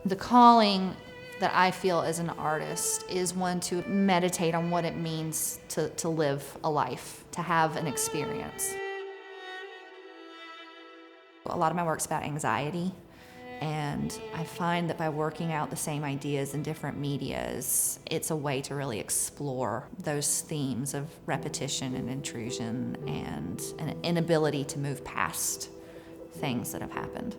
The calling that I feel as an artist is one to meditate on what it means to live a life, to have an experience. A lot of my work's about anxiety, and I find that by working out the same ideas in different medias, it's a way to really explore those themes of repetition and intrusion and an inability to move past things that have happened.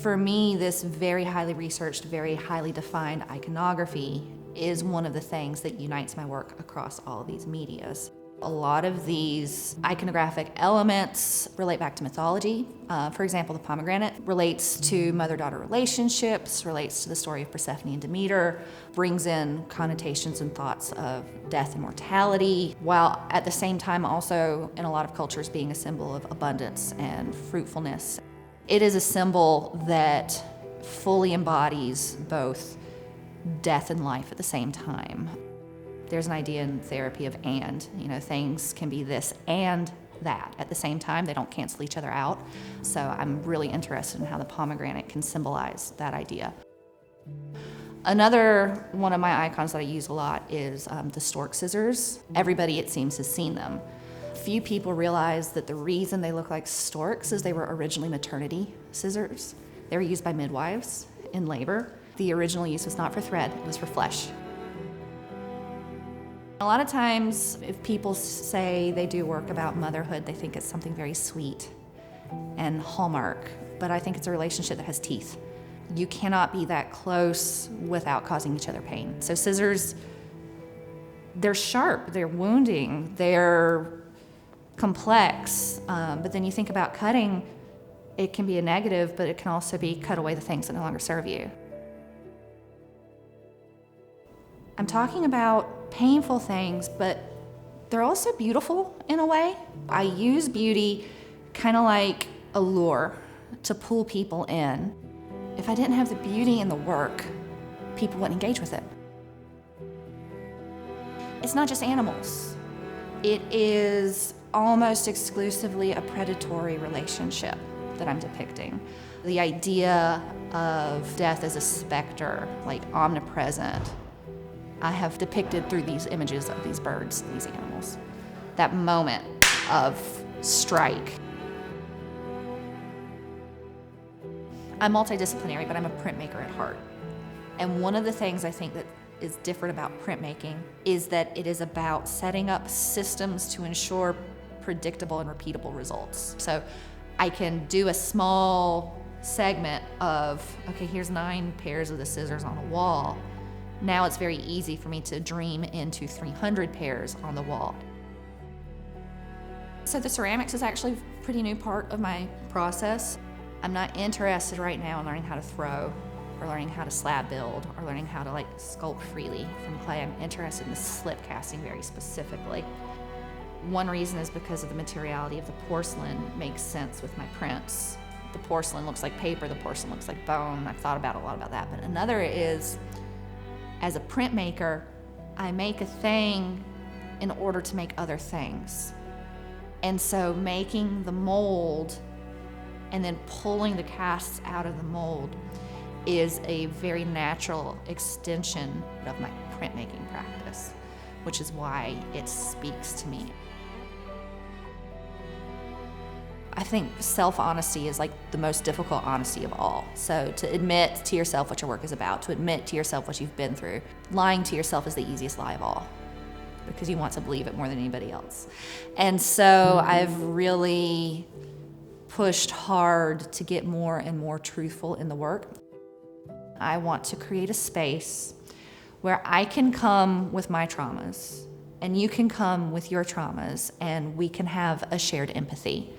For me, this very highly researched, very highly defined iconography is one of the things that unites my work across all of these medias. A lot of these iconographic elements relate back to mythology. For example, the pomegranate relates to mother-daughter relationships, relates to the story of Persephone and Demeter, brings in connotations and thoughts of death and mortality, while at the same time also in a lot of cultures being a symbol of abundance and fruitfulness. It is a symbol that fully embodies both death and life at the same time. There's an idea in therapy of and, things can be this and that at the same time. They don't cancel each other out. So I'm really interested in how the pomegranate can symbolize that idea. Another one of my icons that I use a lot is the stork scissors. Everybody, it seems, has seen them. Few people realize that the reason they look like storks is they were originally maternity scissors. They were used by midwives in labor. The original use was not for thread, it was for flesh. A lot of times, if people say they do work about motherhood, they think it's something very sweet and hallmark, but I think it's a relationship that has teeth. You cannot be that close without causing each other pain. So scissors, they're sharp, they're wounding, they're complex, but then you think about cutting, it can be a negative, but it can also be cut away the things that no longer serve you. I'm talking about painful things, but they're also beautiful in a way. I use beauty kind of like a lure to pull people in. If I didn't have the beauty in the work, people wouldn't engage with it. It's not just animals. It is almost exclusively a predatory relationship that I'm depicting. The idea of death as a specter, like omnipresent, I have depicted through these images of these birds, these animals. That moment of strike. I'm multidisciplinary, but I'm a printmaker at heart. And one of the things I think that is different about printmaking is that it is about setting up systems to ensure predictable and repeatable results. So I can do a small segment of, okay, here's 9 pairs of the scissors on a wall. Now it's very easy for me to dream into 300 pairs on the wall. So the ceramics is actually a pretty new part of my process. I'm not interested right now in learning how to throw or learning how to slab build or learning how to sculpt freely from clay. I'm interested in the slip casting very specifically. One reason is because of the materiality of the porcelain makes sense with my prints. The porcelain looks like paper, the porcelain looks like bone. I've thought a lot about that. But another is, as a printmaker, I make a thing in order to make other things. And so making the mold and then pulling the casts out of the mold is a very natural extension of my printmaking practice, which is why it speaks to me. I think self-honesty is the most difficult honesty of all. So to admit to yourself what your work is about, to admit to yourself what you've been through. Lying to yourself is the easiest lie of all because you want to believe it more than anybody else. And so I've really pushed hard to get more and more truthful in the work. I want to create a space where I can come with my traumas and you can come with your traumas and we can have a shared empathy.